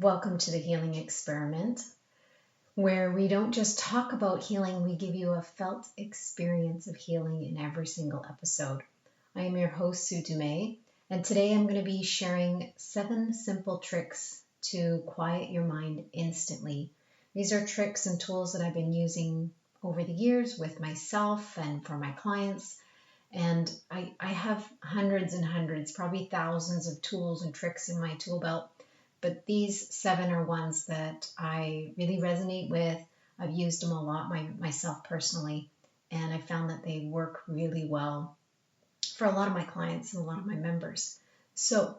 Welcome to the Healing Experiment, where we don't just talk about healing, we give you a felt experience of healing in every single episode. I am your host, Sue Dumais, and today I'm going to be sharing 7 simple tricks to quiet your mind instantly. These are tricks and tools that I've been using over the years with myself and for my clients. And I have hundreds and hundreds, probably thousands of tools and tricks in my tool belt. But these 7 are ones that I really resonate with. I've used them a lot myself personally, and I found that they work really well for a lot of my clients and a lot of my members. So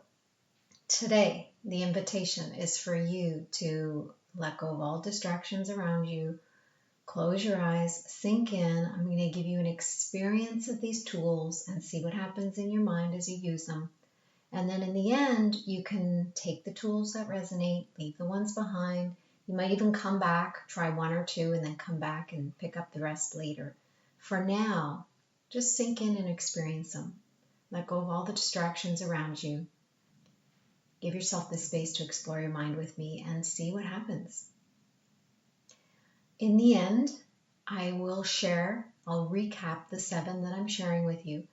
today, the invitation is for you to let go of all distractions around you, close your eyes, sink in. I'm going to give you an experience of these tools and see what happens in your mind as you use them. And then in the end, you can take the tools that resonate, leave the ones behind. You might even come back, try 1 or 2, and then come back and pick up the rest later. For now, just sink in and experience them. Let go of all the distractions around you. Give yourself the space to explore your mind with me and see what happens. In the end, I'll recap the 7 that I'm sharing with you,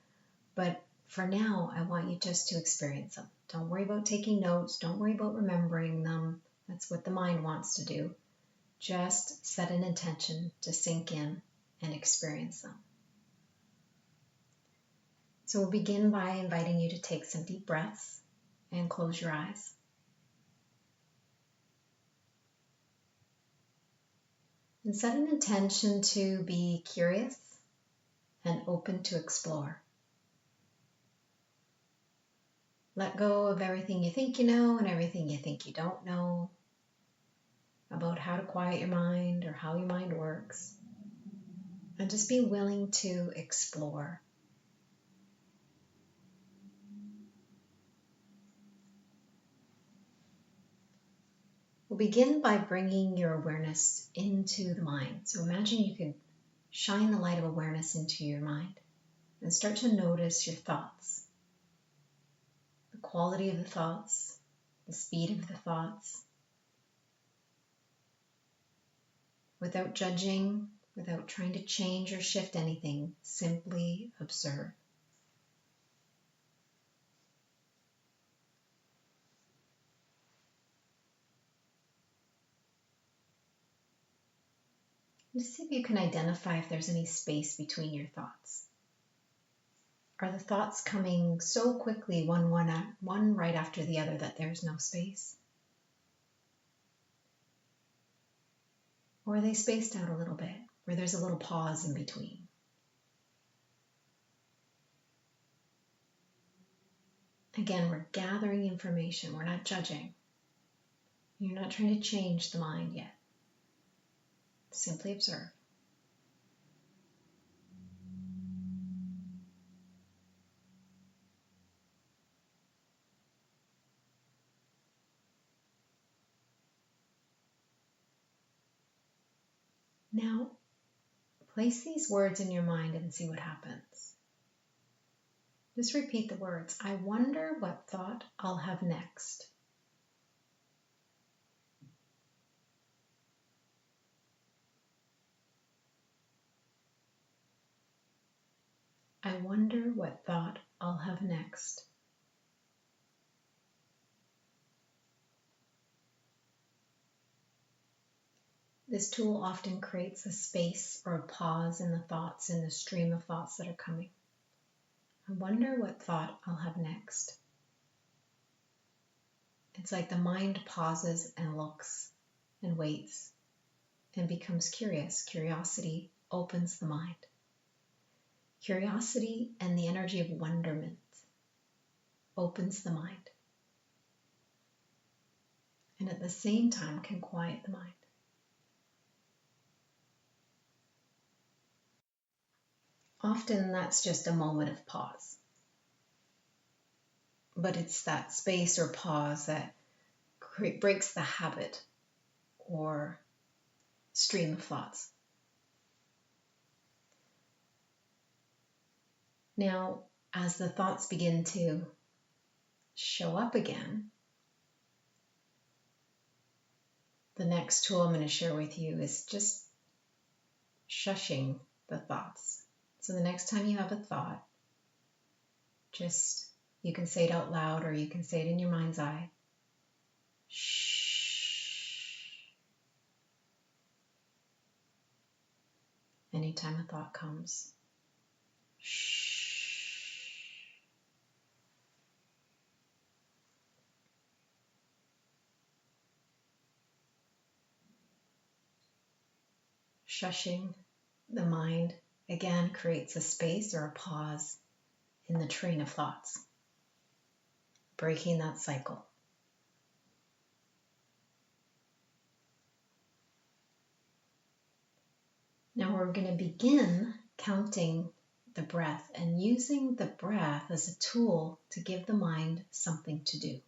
but for now, I want you just to experience them. Don't worry about taking notes. Don't worry about remembering them. That's what the mind wants to do. Just set an intention to sink in and experience them. So we'll begin by inviting you to take some deep breaths and close your eyes. And set an intention to be curious and open to explore. Let go of everything you think you know and everything you think you don't know about how to quiet your mind or how your mind works. And just be willing to explore. We'll begin by bringing your awareness into the mind. So imagine you could shine the light of awareness into your mind and start to notice your thoughts. The quality of the thoughts, the speed of the thoughts. Without judging, without trying to change or shift anything, simply observe. Just see if you can identify if there's any space between your thoughts. Are the thoughts coming so quickly, one right after the other, that there's no space? Or are they spaced out a little bit, where there's a little pause in between? Again, we're gathering information. We're not judging. You're not trying to change the mind yet. Simply observe. Now, place these words in your mind and see what happens. Just repeat the words. I wonder what thought I'll have next. I wonder what thought I'll have next. This tool often creates a space or a pause in the thoughts, in the stream of thoughts that are coming. I wonder what thought I'll have next. It's like the mind pauses and looks and waits and becomes curious. Curiosity opens the mind. Curiosity and the energy of wonderment opens the mind. And at the same time can quiet the mind. Often that's just a moment of pause. But it's that space or pause that breaks the habit or stream of thoughts. Now, as the thoughts begin to show up again, The next tool I'm going to share with you is just shushing the thoughts. So the next time you have a thought, just, you can say it out loud or you can say it in your mind's eye. Shh. Anytime a thought comes, shh. Shushing the mind again creates a space or a pause in the train of thoughts, breaking that cycle. Now we're going to begin counting the breath and using the breath as a tool to give the mind something to do.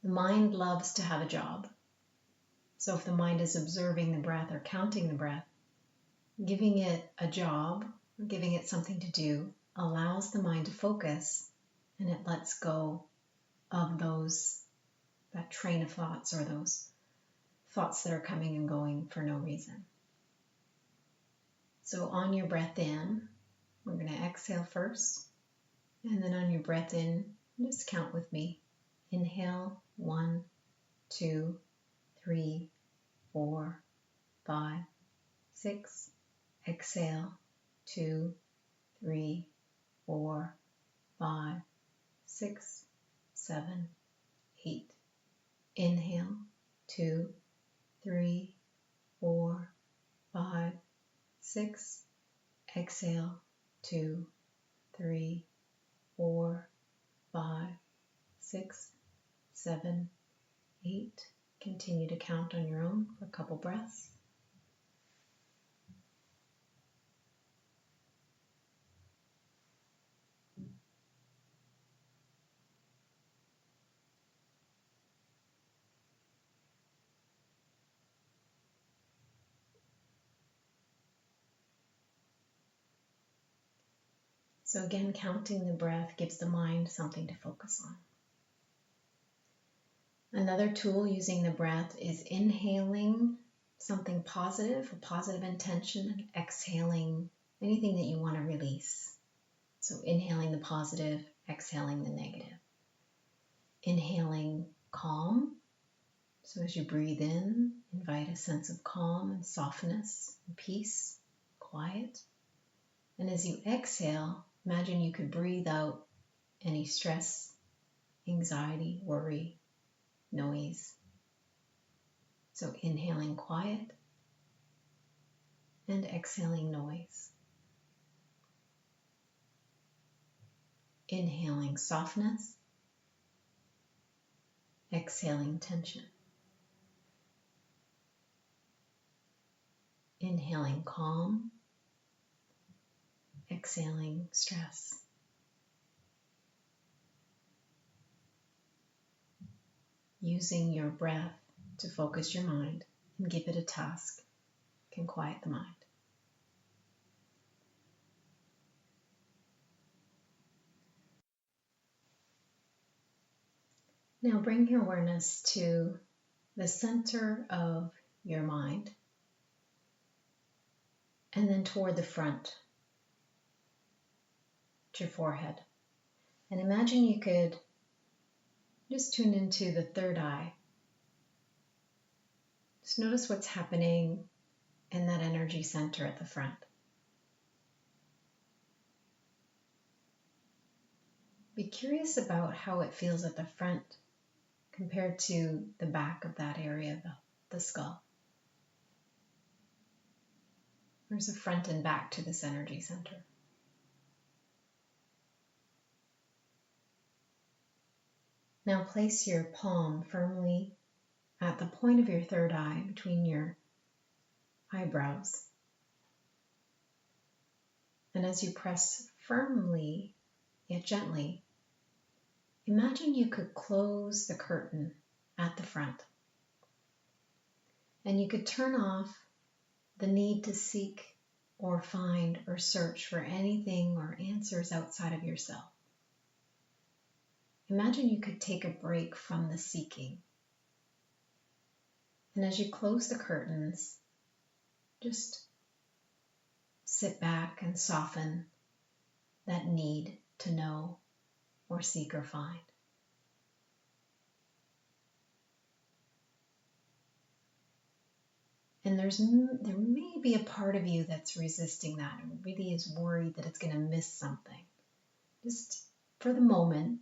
The mind loves to have a job. So if the mind is observing the breath or counting the breath, giving it a job, giving it something to do, allows the mind to focus, and it lets go of that train of thoughts or those thoughts that are coming and going for no reason. So on your breath in, we're going to exhale first, and then on your breath in, just count with me. Inhale, 1, 2, 3, 4, 5, 6. Exhale, 2, 3, 4, 5, 6, 7, 8. Inhale, 2, 3, 4, 5, 6. Exhale, 2, 3, 4, 5, 6, 7, 8. Continue to count on your own for a couple breaths. So again, counting the breath gives the mind something to focus on. Another tool using the breath is inhaling something positive, a positive intention, and exhaling anything that you want to release. So inhaling the positive, exhaling the negative. Inhaling calm. So as you breathe in, invite a sense of calm and softness and peace, quiet. And as you exhale, imagine you could breathe out any stress, anxiety, worry, noise. So inhaling quiet and exhaling noise. Inhaling softness, exhaling tension. Inhaling calm, exhaling stress. Using your breath to focus your mind and give it a task can quiet the mind. Now bring your awareness to the center of your mind and then toward the front, to your forehead. And imagine you could just tune into the third eye. Just notice what's happening in that energy center at the front. Be curious about how it feels at the front compared to the back of that area, the skull. There's a front and back to this energy center. Now place your palm firmly at the point of your third eye between your eyebrows. And as you press firmly yet gently, imagine you could close the curtain at the front. And you could turn off the need to seek or find or search for anything or answers outside of yourself. Imagine you could take a break from the seeking And as you close the curtains, just sit back and soften that need to know or seek or find. And there may be a part of you that's resisting that and really is worried that it's going to miss something. Just for the moment,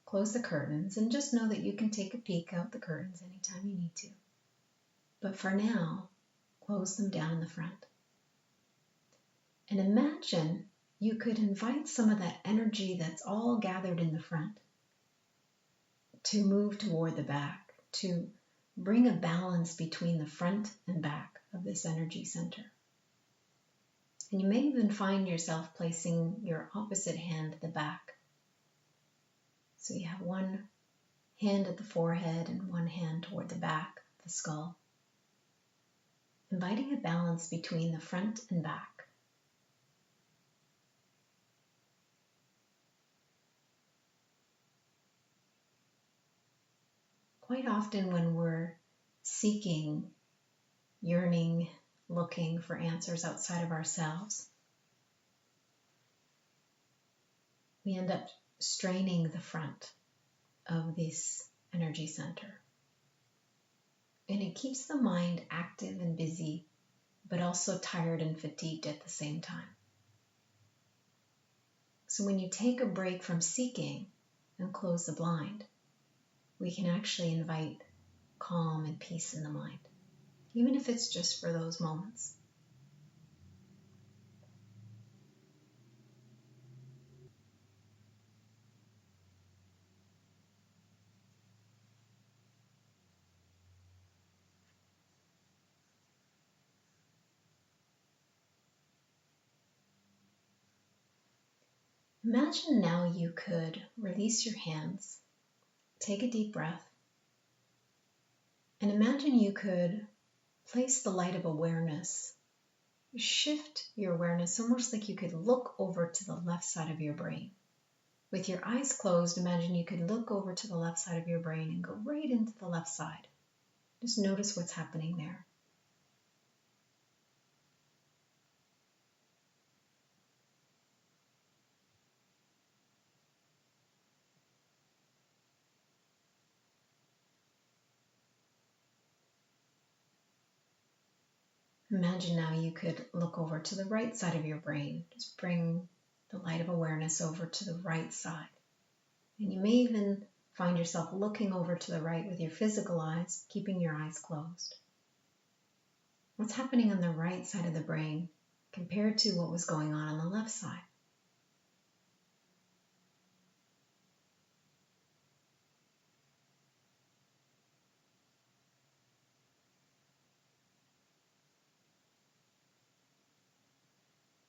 close the curtains and just know that you can take a peek out the curtains anytime you need to. But for now, close them down in the front. And imagine you could invite some of that energy that's all gathered in the front to move toward the back, to bring a balance between the front and back of this energy center. And you may even find yourself placing your opposite hand at the back. So you have one hand at the forehead and one hand toward the back of the skull. Inviting a balance between the front and back. Quite often when we're seeking, yearning, looking for answers outside of ourselves, we end up straining the front of this energy center. And it keeps the mind active and busy, but also tired and fatigued at the same time. So when you take a break from seeking and close the blind, we can actually invite calm and peace in the mind, even if it's just for those moments. Imagine now you could release your hands, take a deep breath, and imagine you could place the light of awareness, shift your awareness almost like you could look over to the left side of your brain. With your eyes closed, imagine you could look over to the left side of your brain and go right into the left side. Just notice what's happening there. Imagine now you could look over to the right side of your brain. Just bring the light of awareness over to the right side. And you may even find yourself looking over to the right with your physical eyes, keeping your eyes closed. What's happening on the right side of the brain compared to what was going on the left side?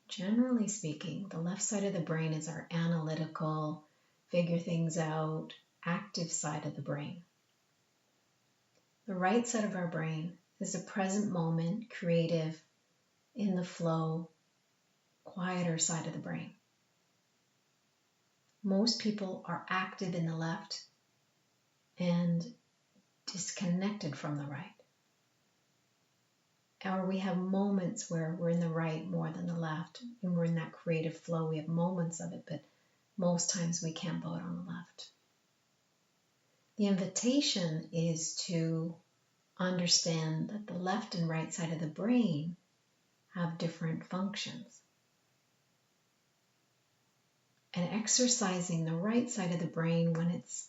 Generally speaking, the left side of the brain is our analytical, figure things out, active side of the brain. The right side of our brain is the present moment, creative, in the flow, quieter side of the brain. Most people are active in the left and disconnected from the right. Or we have moments where we're in the right more than the left, and we're in that creative flow. We have moments of it, but most times we camp out on the left. The invitation is to understand that the left and right side of the brain have different functions. And exercising the right side of the brain when it's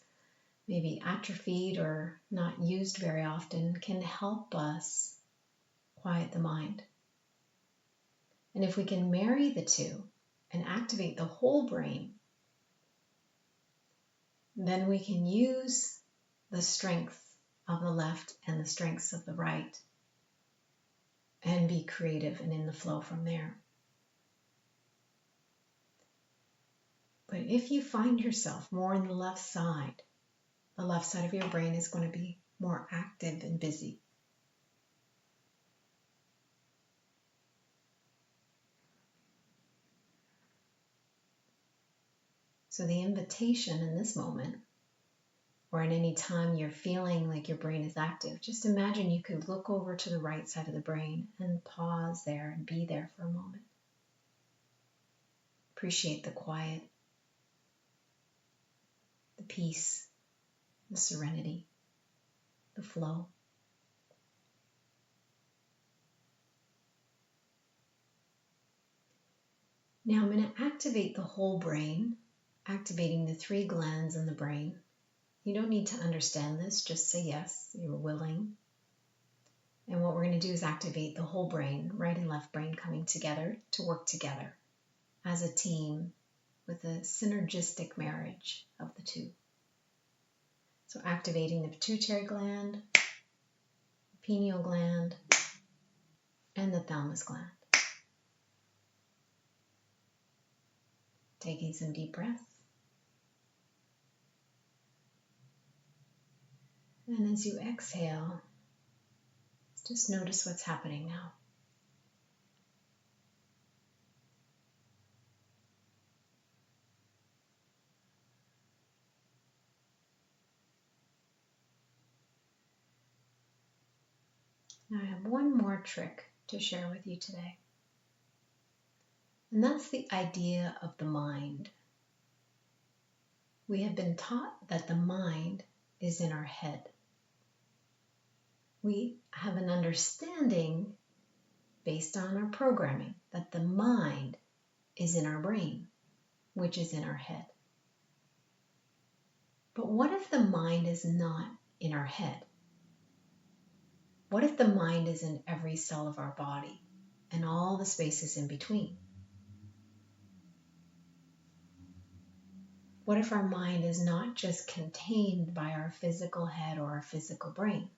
maybe atrophied or not used very often can help us quiet the mind. And if we can marry the two and activate the whole brain, then we can use the strength of the left and the strengths of the right and be creative and in the flow from there. But if you find yourself more in the left side of your brain is going to be more active and busy. So the invitation in this moment or at any time you're feeling like your brain is active, just imagine you could look over to the right side of the brain and pause there and be there for a moment. Appreciate the quiet, the peace, the serenity, the flow. Now I'm going to activate the whole brain, activating the 3 glands in the brain. You don't need to understand this, just say yes, you're willing. And what we're going to do is activate the whole brain, right and left brain coming together to work together as a team with a synergistic marriage of the two. So activating the pituitary gland, the pineal gland, and the thalamus gland. Taking some deep breaths. And as you exhale, just notice what's happening now. Now I have one more trick to share with you today. And that's the idea of the mind. We have been taught that the mind is in our head. We have an understanding based on our programming that the mind is in our brain, which is in our head. But what if the mind is not in our head? What if the mind is in every cell of our body and all the spaces in between? What if our mind is not just contained by our physical head or our physical brain?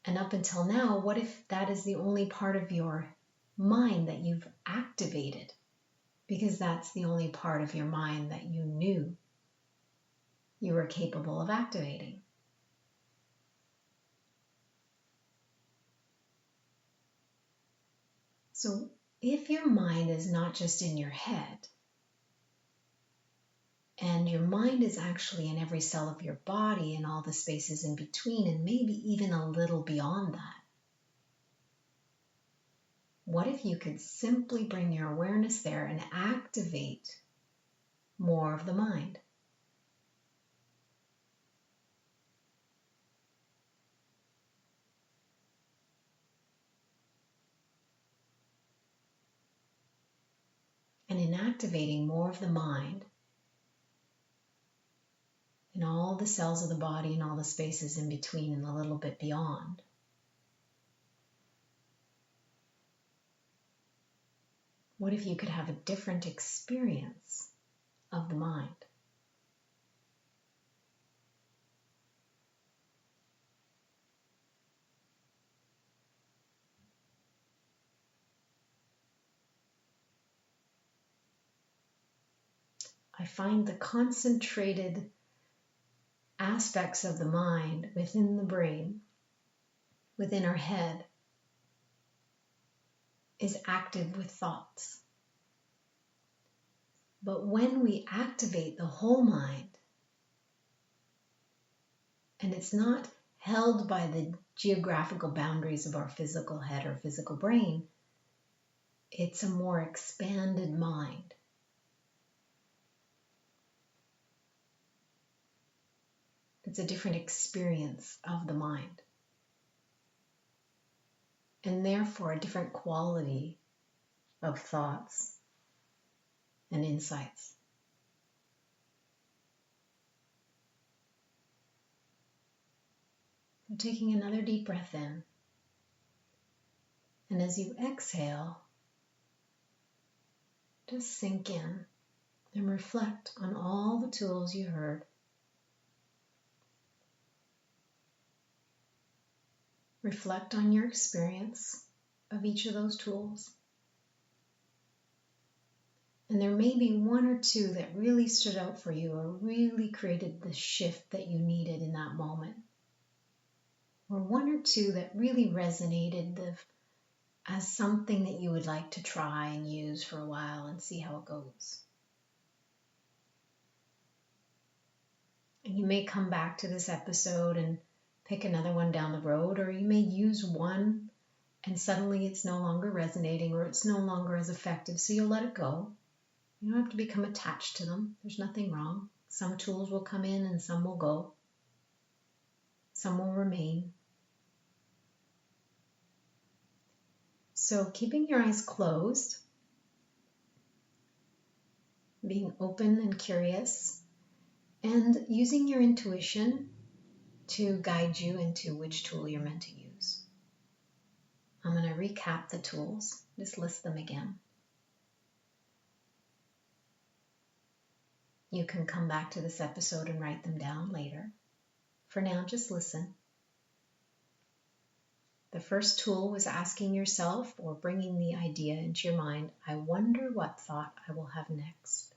And up until now, what if that is the only part of your mind that you've activated? Because that's the only part of your mind that you knew you were capable of activating. So if your mind is not just in your head, and your mind is actually in every cell of your body and all the spaces in between, and maybe even a little beyond that, what if you could simply bring your awareness there and activate more of the mind? And in activating more of the mind, in all the cells of the body and all the spaces in between and a little bit beyond, what if you could have a different experience of the mind? I find the concentrated aspects of the mind within the brain, within our head, is active with thoughts. But when we activate the whole mind, and it's not held by the geographical boundaries of our physical head or physical brain, it's a more expanded mind. It's a different experience of the mind. And therefore a different quality of thoughts and insights. So taking another deep breath in. And as you exhale, just sink in and reflect on all the tools you heard. Reflect on your experience of each of those tools. And there may be one or two that really stood out for you or really created the shift that you needed in that moment. Or one or two that really resonated as something that you would like to try and use for a while and see how it goes. And you may come back to this episode and pick another one down the road, or you may use one and suddenly it's no longer resonating or it's no longer as effective, so you'll let it go. You don't have to become attached to them. There's nothing wrong. Some tools will come in and some will go. Some will remain. So keeping your eyes closed, being open and curious, and using your intuition to guide you into which tool you're meant to use. I'm going to recap the tools, just list them again. You can come back to this episode and write them down later. For now, just listen. The first tool was asking yourself or bringing the idea into your mind, I wonder what thought I will have next.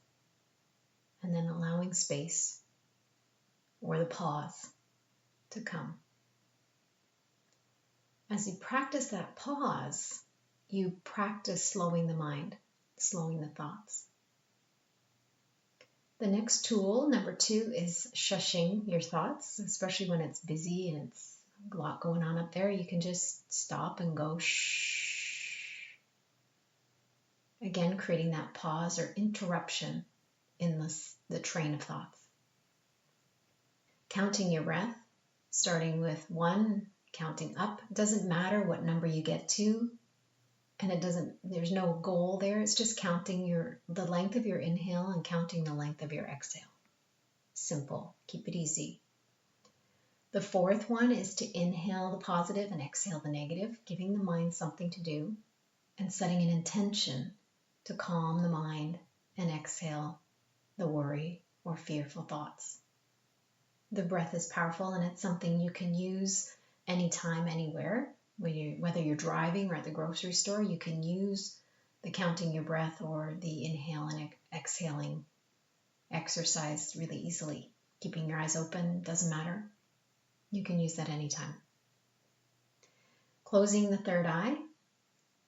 And then allowing space or the pause to come. As you practice that pause, you practice slowing the mind, slowing the thoughts. The next tool, number 2, is shushing your thoughts, especially when it's busy and it's a lot going on up there. You can just stop and go shh. Again, creating that pause or interruption in the train of thoughts. Counting your breath, starting with 1, counting up. It doesn't matter what number you get to, and there's no goal there. It's just counting the length of your inhale and counting the length of your exhale. Simple. Keep it easy. The 4th one is to inhale the positive and exhale the negative, giving the mind something to do and setting an intention to calm the mind and exhale the worry or fearful thoughts. The breath is powerful, and it's something you can use anytime, anywhere. Whether you're driving or at the grocery store, you can use the counting your breath or the inhale and exhaling exercise really easily. Keeping your eyes open, doesn't matter. You can use that anytime. Closing the third eye,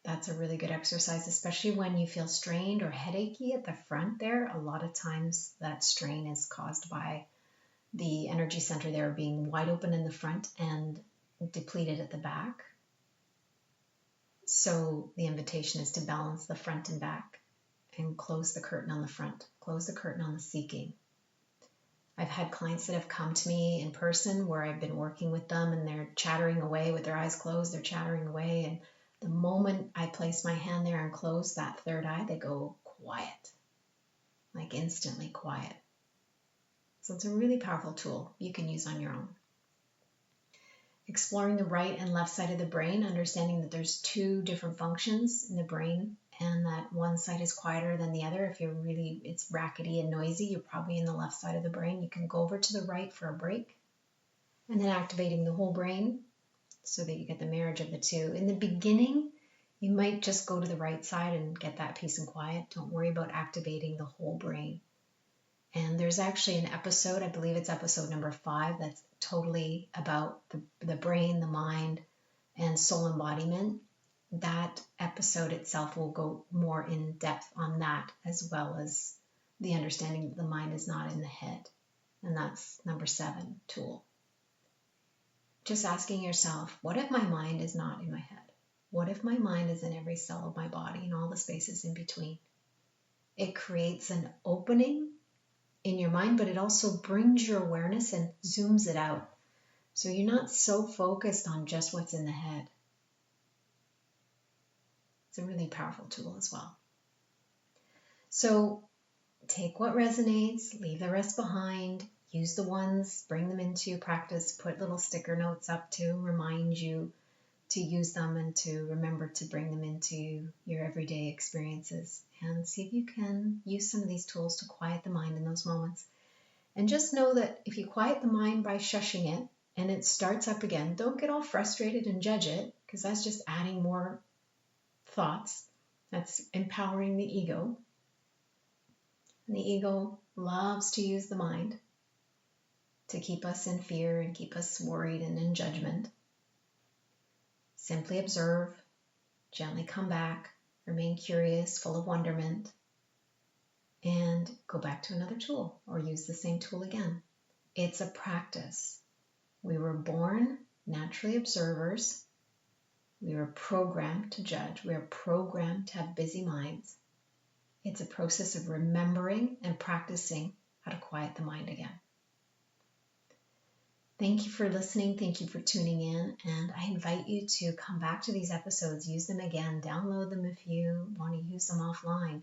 that's a really good exercise, especially when you feel strained or headachy at the front there. A lot of times that strain is caused by the energy center there being wide open in the front and depleted at the back. So the invitation is to balance the front and back and close the curtain on the front, close the curtain on the seeking. I've had clients that have come to me in person where I've been working with them and they're chattering away with their eyes closed, they're chattering away, and the moment I place my hand there and close that third eye, they go quiet, like instantly quiet. So it's a really powerful tool you can use on your own. Exploring the right and left side of the brain, understanding that there's 2 different functions in the brain and that one side is quieter than the other. If it's rackety and noisy, you're probably in the left side of the brain. You can go over to the right for a break and then activating the whole brain so that you get the marriage of the 2. In the beginning, you might just go to the right side and get that peace and quiet. Don't worry about activating the whole brain. And there's actually an episode, I believe it's episode number 5, that's totally about the brain, the mind, and soul embodiment. That episode itself will go more in depth on that, as well as the understanding that the mind is not in the head. And that's number 7 tool. Just asking yourself, what if my mind is not in my head? What if my mind is in every cell of my body and all the spaces in between? It creates an opening in your mind, but it also brings your awareness and zooms it out. So you're not so focused on just what's in the head. It's a really powerful tool as well. So take what resonates, leave the rest behind, use the ones, bring them into practice, put little sticker notes up to remind you to use them and to remember to bring them into your everyday experiences, and see if you can use some of these tools to quiet the mind in those moments. And just know that if you quiet the mind by shushing it and it starts up again, don't get all frustrated and judge it, because that's just adding more thoughts. That's empowering the ego. And the ego loves to use the mind to keep us in fear and keep us worried and in judgment. Simply observe, gently come back, remain curious, full of wonderment, and go back to another tool or use the same tool again. It's a practice. We were born naturally observers. We were programmed to judge. We are programmed to have busy minds. It's a process of remembering and practicing how to quiet the mind again. Thank you for listening. Thank you for tuning in. And I invite you to come back to these episodes, use them again, download them if you want to use them offline,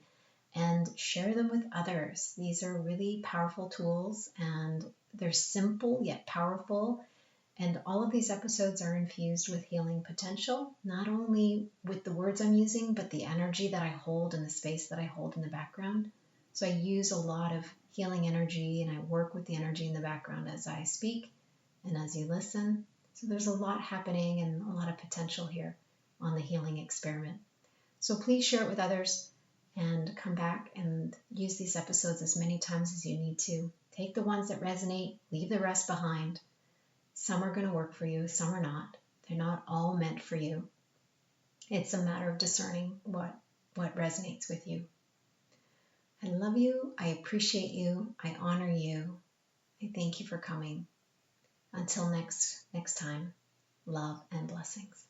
and share them with others. These are really powerful tools, and they're simple yet powerful. And all of these episodes are infused with healing potential, not only with the words I'm using, but the energy that I hold and the space that I hold in the background. So I use a lot of healing energy, and I work with the energy in the background as I speak and as you listen. So there's a lot happening and a lot of potential here on the healing experiment. So please share it with others and come back and use these episodes as many times as you need to. Take the ones that resonate, leave the rest behind. Some are going to work for you, some are not. They're not all meant for you. It's a matter of discerning what resonates with you. I love you. I appreciate you. I honor you. I thank you for coming. Until next time, love and blessings.